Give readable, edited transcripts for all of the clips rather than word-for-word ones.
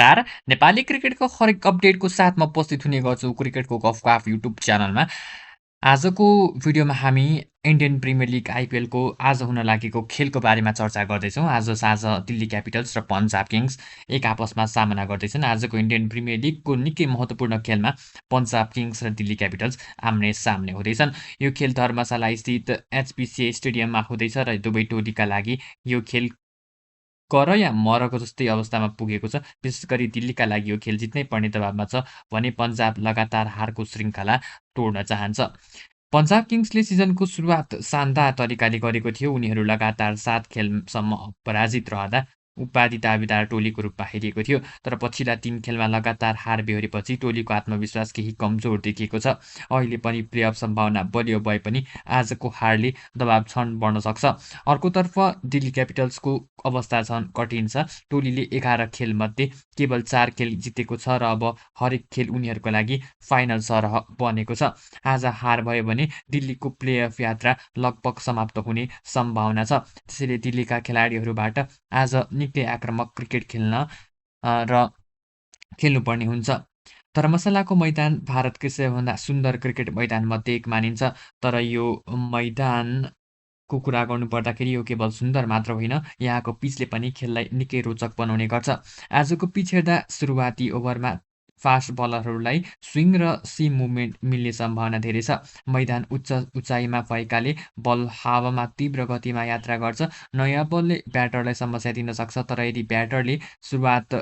नमस्कार। नेपाली क्रिकेटको हरेक अपडेटको साथ म उपस्थित हुने गर्छु क्रिकेटको गफ गफ युट्युब च्यानलमा। आजको भिडियोमा हामी इन्डियन प्रिमियर लिग आइपिएलको आज हुन लागेको खेलको बारेमा चर्चा गर्दैछौँ। आज साँझ दिल्ली क्यापिटल्स र पन्जाब किङ्स एक आपसमा सामना गर्दैछन्। आजको इन्डियन प्रिमियर लिगको निकै महत्त्वपूर्ण खेलमा पन्जाब किङ्स र दिल्ली क्यापिटल्स आम्ने-सामने हुँदैछन्। यो खेल धर्मशाला स्थित एचपिसिए स्टेडियममा हुँदैछ र दुवै टोलीका लागि यो खेल कर या मरको जस्तै अवस्थामा पुगेको छ। विशेष गरी दिल्लीका लागि यो खेल जित्नै पर्ने दबावमा छ भने पन्जाब लगातार हारको श्रृङ्खला तोड्न चाहन्छ। पन्जाब किङ्सले सिजनको सुरुवात शानदार तरिकाले गरेको थियो। उनीहरू लगातार 7 खेलसम्म अपराजित रहँदा उपाधि दावेदार टोलीको रूपमा हेरिएको थियो। तर पछिल्ला 3 खेलमा लगातार हार बेहोरेपछि टोलीको आत्मविश्वास केही कमजोर देखिएको छ। अहिले पनि प्लेअफ सम्भावना बलियो भए पनि आजको हारले दबाव क्षण बढ्न सक्छ। अर्कोतर्फ दिल्ली क्यापिटल्सको अवस्था झन् कठिन छ। टोलीले 11 खेलमध्ये केवल 4 खेल जितेको छ र अब हरेक खेल उनीहरूका लागि फाइनल सरह बनेको छ। आज हार भयो भने दिल्लीको प्लेअफ यात्रा लगभग समाप्त हुने सम्भावना छ। त्यसैले दिल्लीका खेलाडीहरूबाट आज निकै आक्रामक क्रिकेट र खेल्नुपर्ने हुन्छ। धर्मशालाको मैदान भारतकै सबैभन्दा सुन्दर क्रिकेट मैदानमध्ये एक मानिन्छ। तर यो मैदानको कुरा गर्नुपर्दाखेरि यो केवल सुन्दर मात्र होइन, यहाँको पिचले पनि खेललाई निकै रोचक बनाउने गर्छ। आजको पिच हेर्दा सुरुवाती ओभरमा फास्ट बलरहरूलाई स्विङ र सिम मुभमेन्ट मिल्ने सम्भावना धेरै छ। मैदान उच्च उचाइमा भएकाले बल हावामा तीव्र गतिमा यात्रा गर्छ। नयाँ बलले ब्याटरलाई समस्या दिन सक्छ, तर यदि ब्याटरले सुरुवात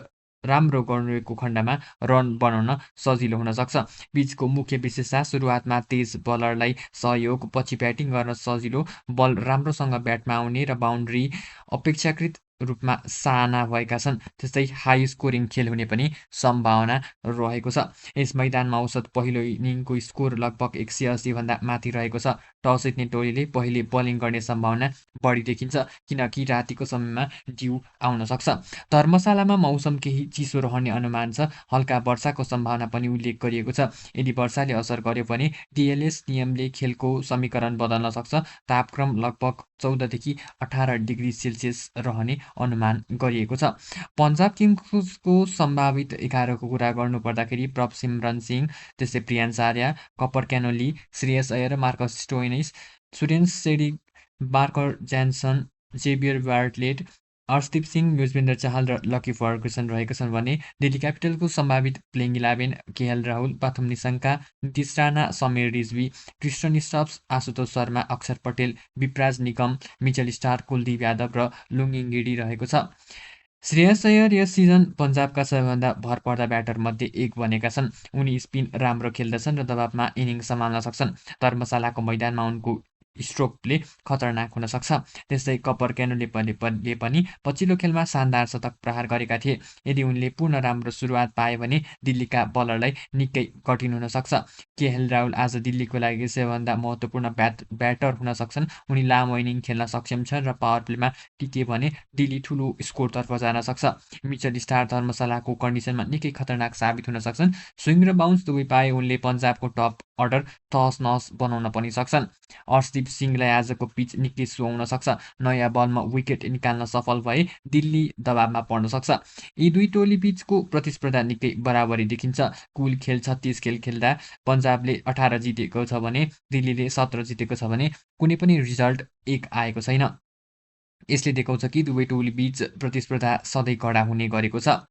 राम्रो गरेको खण्डमा रन बनाउन सजिलो हुन सक्छ। पिचको मुख्य विशेषता सुरुवातमा तेज बलरलाई सहयोग, पछि ब्याटिङ गर्न सजिलो, बल राम्रोसँग ब्याटमा आउने र बाउन्ड्री अपेक्षाकृत रूपमा साना भएका छन्। त्यस्तै हाई स्कोरिङ खेल हुने पनि सम्भावना रहेको छ। यस मैदानमा औसत पहिलो इनिङको स्कोर लगभग 180 भन्दा माथि रहेको छ। टस जित्ने टोलीले पहिले बलिङ गर्ने सम्भावना बढी देखिन्छ, किनकि रातिको समयमा ड्यू आउन सक्छ। धर्मशालामा मौसम केही चिसो रहने अनुमान छ। हल्का वर्षाको सम्भावना पनि उल्लेख गरिएको छ। यदि वर्षाले असर गर्यो भने डिएलएस नियमले खेलको समीकरण बदल्न सक्छ। तापक्रम लगभग 14 देखि 18 डिग्री सेल्सियस रहने अनुमान गरिएको छ। पन्जाब किङ्सको सम्भावित 11 को कुरा गर्नुपर्दाखेरि प्रभसिमरन सिंह, त्यस्तै Priyansh Arya, Cooper Connolly, Shreyas Iyer, Marcus Stoinis, सुरेश सेडी, Marco Jansen, Xavier Bartlett, Arshdeep Singh, Yuzvendra Chahal र लकी फर्गुसन रहेका छन् भने दिल्ली क्यापिटलको सम्भावित playing 11 KL Rahul, Pathum Nissanka, Nitish Rana, Sameer Rizvi, Tristan Stubbs, Ashutosh Sharma, Axar Patel, Vipraj Nigam, Mitchell Stark, Kuldeep Yadav र लुङिङ गिडी रहेको छ। श्रेयस अय्यर यस सिजन पन्जाबका सबैभन्दा भरपर्दा ब्याटरमध्ये एक बनेका छन्। उनी स्पिन राम्रो खेल्दछन् र दबावमा इनिङ सम्हाल्न सक्छन्। धर्मशालाको मैदानमा उनको स्ट्रोकले खतरनाक हुन सक्छ। त्यस्तै कपर क्यानोले पनि पछिल्लो खेलमा शानदार शतक प्रहार गरेका थिए। यदि उनले पूर्ण राम्रो सुरुवात पाए भने दिल्लीका बलरलाई निकै कठिन हुन सक्छ। केएल राहुल आज दिल्लीको लागि सबैभन्दा महत्त्वपूर्ण ब्याटर हुन सक्छन्। उनी लामो इनिङ खेल्न सक्षम छन् र पावर प्लेमा टिके भने दिल्ली ठूलो स्कोरतर्फ जान सक्छ। मिचेल स्टार्क धर्मशालाको कन्डिसनमा निकै खतरनाक साबित हुन सक्छन्। स्विङ र बाउन्स दुवै पाए उनले पन्जाबको टप अर्डर तहस-नहस बनाउन पनि सक्छन्। अर्शदीप सिंहलाई आजको पिच निकै सुहाउन सक्छ। नयाँ बलमा विकेट निकाल्न सफल भए दिल्ली दबावमा पर्न सक्छ। यी दुई टोली बीचको प्रतिस्पर्धा निकै बराबरी देखिन्छ। कुल खेल 36 खेल खेल्दा पन्जाबले 18 जितेको छ भने दिल्लीले 17 जितेको छ भने कुनै पनि रिजल्ट एक आएको छैन। यसले देखाउँछ कि दुवै टोली बीच प्रतिस्पर्धा सधैँ कडा हुने गरेको छ।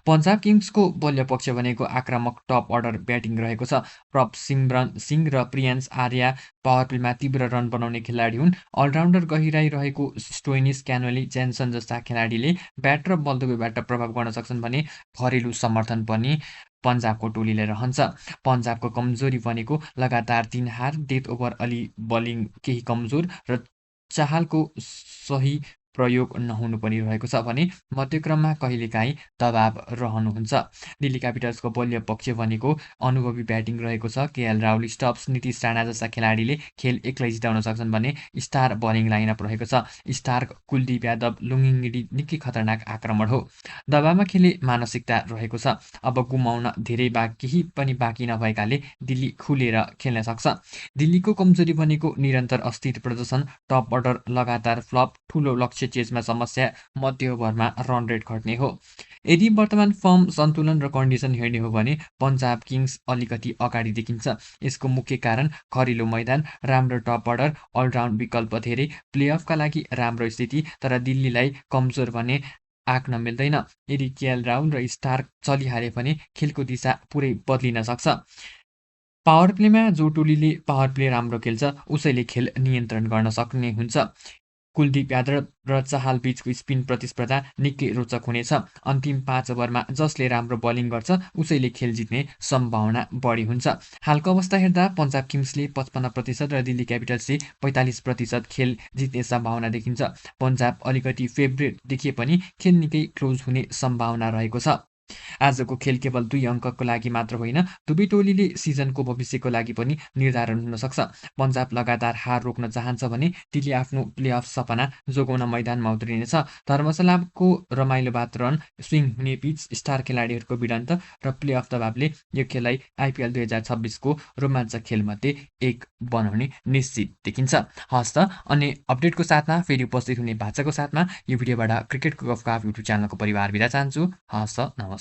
पन्जाब किङ्सको बल्य पक्ष भनेको आक्रामक टप अर्डर ब्याटिङ रहेको छ। प्रभसिमरन सिंह र प्रियान्स आर्या पावर प्लेमा तीव्र रन बनाउने खेलाडी हुन्। अलराउन्डर गहिराई रहेको स्टोइनिस, क्यानोली, जेन्सन जस्ता खेलाडीले ब्याट र बल दुवैबाट प्रभाव गर्न सक्छन् भने घरेलु समर्थन पनि पन्जाबको टोलीले रहन्छ। पन्जाबको कमजोरी भनेको लगातार 3 हार, डेथ ओभर अलि बलिङ केही कमजोर र चाहलको सही प्रयोग नहुनु पनि रहेको छ भने मध्यक्रममा कहिलेकाहीँ दबाव रहनुहुन्छ। दिल्ली क्यापिटल्सको बल्य पक्ष भनेको अनुभवी ब्याटिङ रहेको छ। केएल राहुल, स्टप्स, नीतीश राणा जस्ता खेलाडीले खेल एक्लै जिताउन सक्छन् भने स्टार बलिङ लाइनअप रहेको छ। स्टार्क, कुलदीप यादव, लुङिङ गिडी निकै खतरनाक आक्रमण हो। दबावमा खेले मानसिकता रहेको छ। अब गुमाउन धेरै केही पनि बाँकी नभएकाले दिल्ली खुलेर खेल्न सक्छ। दिल्लीको कमजोरी भनेको निरन्तर अस्थिर प्रदर्शन, टप अर्डर लगातार फ्लप, ठूलो लक्ष्य मुख्य चेजमा समस्या मध्य ओभरमा रन रेट घट्ने हो। यदि वर्तमान फर्म सन्तुलन र कन्डिसन हेर्ने हो भने पन्जाब किङ्स अलिकति अगाडि देखिन्छ। यसको मुख्य कारण खरिलो मैदान, राम्रो टप अर्डर, अलराउन्ड विकल्प धेरै, प्लेअफका लागि राम्रो स्थिति, तर दिल्लीलाई कमजोर भने आँक्न मिल्दैन। यदि केएल राहुल र स्टार्क चलिहाले भने खेलको दिशा पुरै बदलिन सक्छ। पावर प्लेमा जो टोलीले पावर प्ले राम्रो खेल्छ उसैले खेल नियन्त्रण गर्न सक्ने हुन्छ। कुलदीप यादव र चहाल बीचको स्पिन प्रतिस्पर्धा निकै रोचक हुनेछ। अन्तिम 5 ओभरमा जसले राम्रो बलिङ गर्छ उसैले खेल जित्ने सम्भावना बढी हुन्छ। हालको अवस्था हेर्दा पन्जाब किङ्सले 55% र दिल्ली क्यापिटल्सले 45% खेल जित्ने सम्भावना देखिन्छ। पन्जाब अलिकति फेभरेट देखिए पनि खेल निकै क्लोज हुने सम्भावना रहेको छ। आजको खेल केवल 2 अङ्कको लागि मात्र होइन, दुवै टोलीले सिजनको भविष्यको लागि पनि निर्धारण हुन सक्छ। पन्जाब लगातार हार रोक्न चाहन्छ भने दिल्ली आफ्नो प्लेअफ सपना जोगाउन मैदानमा उत्रिनेछ। धर्मशालाको रमाइलो वातावरण, स्विङ हुने पिच, स्टार खेलाडीहरूको भिडन्त र प्लेअफ दबावले यो खेललाई आइपिएल 2026को रोमाञ्चक खेलमध्ये एक बनाउने निश्चित देखिन्छ। हस् त, अन्य अपडेटको साथमा फेरि उपस्थित हुने भाषाको साथमा यो भिडियोबाट क्रिकेटको गफ युट्युब च्यानलको परिवार बिदा चाहन्छु। हस् त, नमस्ते।